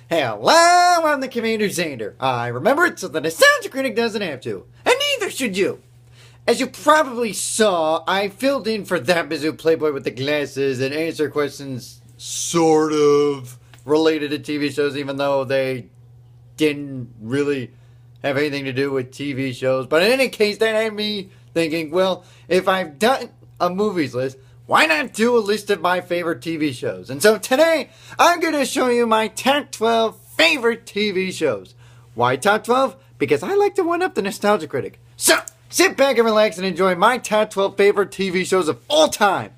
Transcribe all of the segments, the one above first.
Hello, I'm the Commander Zander. I remember it so the nostalgia critic doesn't have to. And neither should you. As you probably saw, I filled in for that Bazoo Playboy with the glasses and answered questions sort of related to TV shows, even though they didn't really have anything to do with TV shows. But in any case, that had me thinking, well, if I've done a movies list, why not do a list of my favorite TV shows? And so today, I'm going to show you my top 12 favorite TV shows. Why top 12? Because I like to one-up the nostalgia critic. So, sit back and relax and enjoy my top 12 favorite TV shows of all time.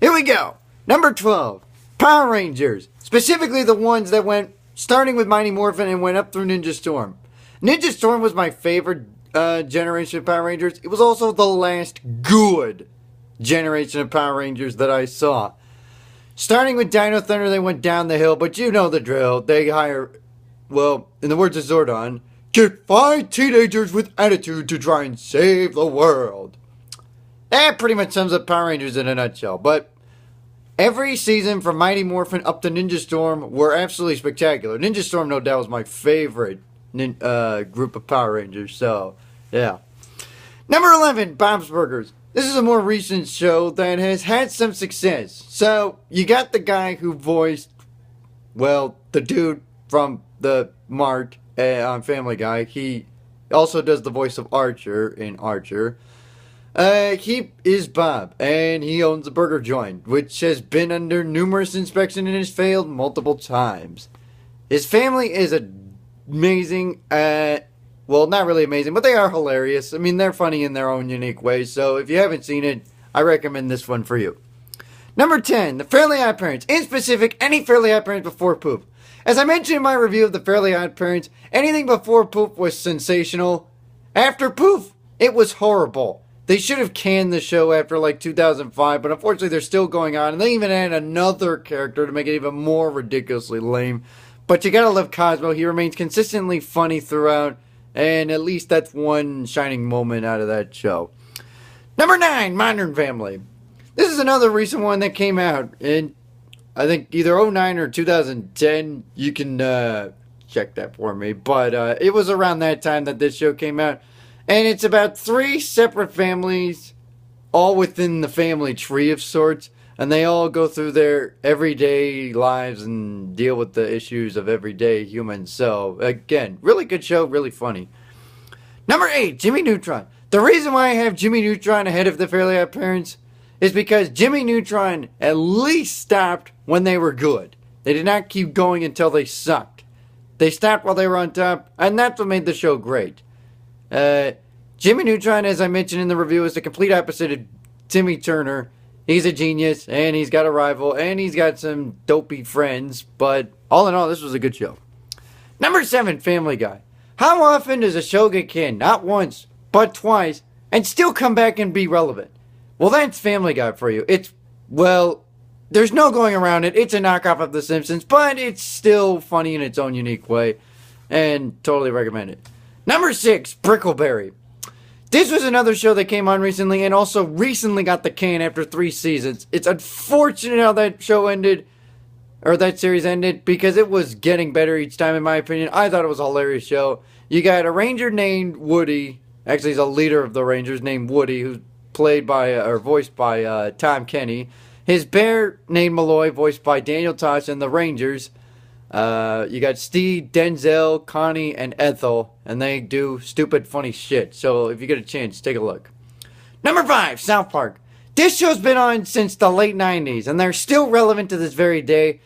Here we go. Number 12, Power Rangers. Specifically the ones that went, starting with Mighty Morphin and went up through Ninja Storm. Ninja Storm was my favorite generation of Power Rangers. It was also the last good generation of Power Rangers that I saw. Starting with Dino Thunder, they went down the hill, but you know the drill. They hire, well, in the words of Zordon, get 5 teenagers with attitude to try and save the world. That pretty much sums up Power Rangers in a nutshell. But every season from Mighty Morphin up to Ninja Storm were absolutely spectacular. Ninja Storm, no doubt, was my favorite group of Power Rangers. So, yeah. Number 11, Bob's Burgers. This is a more recent show that has had some success. So, you got the guy who voiced, well, the dude from the Mart on Family Guy. He also does the voice of Archer in Archer. He is Bob, and he owns a burger joint, which has been under numerous inspections and has failed multiple times. His family is amazing. Well, not really amazing, but they are hilarious. I mean, they're funny in their own unique ways. So if you haven't seen it, I recommend this one for you. Number 10, The Fairly OddParents. In specific, any Fairly OddParents before poop. As I mentioned in my review of The Fairly OddParents, anything before poop was sensational. After poof, it was horrible. They should have canned the show after like 2005, but unfortunately they're still going on. And they even added another character to make it even more ridiculously lame. But you gotta love Cosmo. He remains consistently funny throughout. And at least that's one shining moment out of that show. Number 9, Minard Family. This is another recent one that came out in, I think, either 2009 or 2010. You can check that for me. But it was around that time that this show came out. And it's about 3 separate families, all within the family tree of sorts. And they all go through their everyday lives and deal with the issues of everyday humans. So, again, really good show, really funny. Number 8, Jimmy Neutron. The reason why I have Jimmy Neutron ahead of The Fairly OddParents is because Jimmy Neutron at least stopped when they were good. They did not keep going until they sucked. They stopped while they were on top, and that's what made the show great. Jimmy Neutron, as I mentioned in the review, is the complete opposite of Timmy Turner. He's a genius, and he's got a rival, and he's got some dopey friends, but all in all, this was a good show. Number 7, Family Guy. How often does a show get canned? Not once, but twice, and still come back and be relevant? Well, that's Family Guy for you. It's, well, there's no going around it. It's a knockoff of The Simpsons, but it's still funny in its own unique way, and totally recommend it. Number 6, Prickleberry. This was another show that came on recently and also recently got the can after 3 seasons. It's unfortunate how that show ended, or that series ended, because it was getting better each time in my opinion. I thought it was a hilarious show. You got a ranger named Woody, actually he's a leader of the Rangers named Woody, who's played by, or voiced by Tom Kenny. His bear named Malloy, voiced by Daniel Tosh, and the Rangers. You got Steve, Denzel, Connie, and Ethel, and they do stupid, funny shit. So if you get a chance, take a look. Number 5, South Park. This show's been on since the late 90s, and they're still relevant to this very day.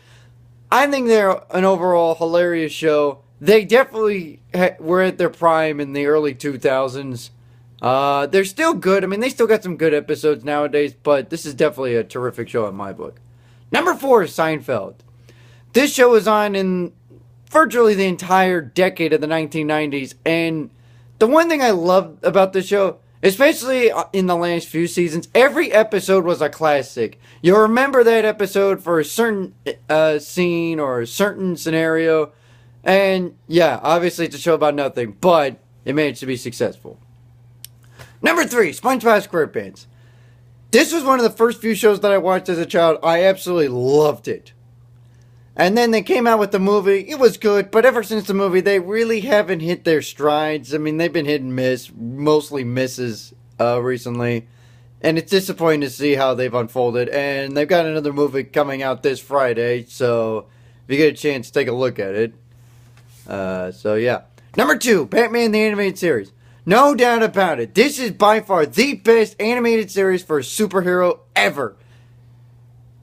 I think they're an overall hilarious show. They definitely were at their prime in the early 2000s. They're still good. I mean, they still got some good episodes nowadays, but this is definitely a terrific show in my book. Number 4 is Seinfeld. This show was on in virtually the entire decade of the 1990s, and the one thing I loved about the show, especially in the last few seasons, every episode was a classic. You'll remember that episode for a certain scene or a certain scenario, and yeah, obviously it's a show about nothing, but it managed to be successful. Number 3, SpongeBob SquarePants. This was one of the first few shows that I watched as a child. I absolutely loved it. And then they came out with the movie. It was good, but ever since the movie, they really haven't hit their strides. I mean, they've been hit and miss, mostly misses recently. And it's disappointing to see how they've unfolded. And they've got another movie coming out this Friday, so if you get a chance, take a look at it. So, yeah. Number 2, Batman the Animated Series. No doubt about it. This is by far the best animated series for a superhero ever.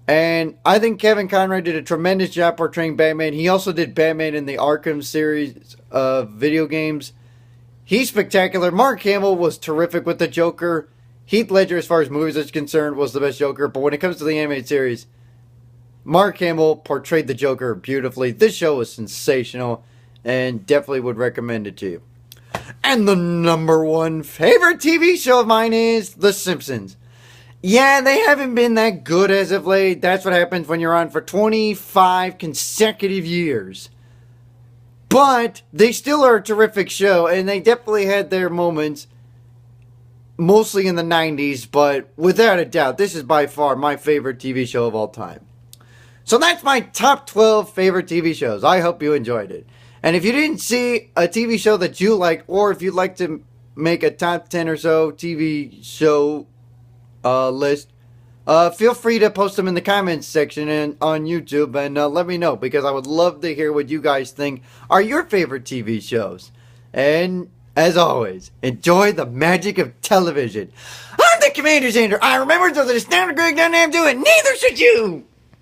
And I think Kevin Conroy did a tremendous job portraying Batman. He also did Batman in the Arkham series of video games. He's spectacular. Mark Hamill was terrific with the Joker. Heath Ledger, as far as movies is concerned, was the best Joker. But when it comes to the animated series, Mark Hamill portrayed the Joker beautifully. This show was sensational and definitely would recommend it to you. And the number 1 favorite TV show of mine is The Simpsons. Yeah, they haven't been that good as of late. That's what happens when you're on for 25 consecutive years. But they still are a terrific show, and they definitely had their moments, mostly in the 90s, but without a doubt, this is by far my favorite TV show of all time. So that's my top 12 favorite TV shows. I hope you enjoyed it. And if you didn't see a TV show that you liked, or if you'd like to make a top 10 or so TV show list, feel free to post them in the comments section and on YouTube, and let me know, because I would love to hear what you guys think are your favorite TV shows. And as always, enjoy the magic of television. I'm the CommanderZander. I remember that it's not a great damn do it. Neither should you.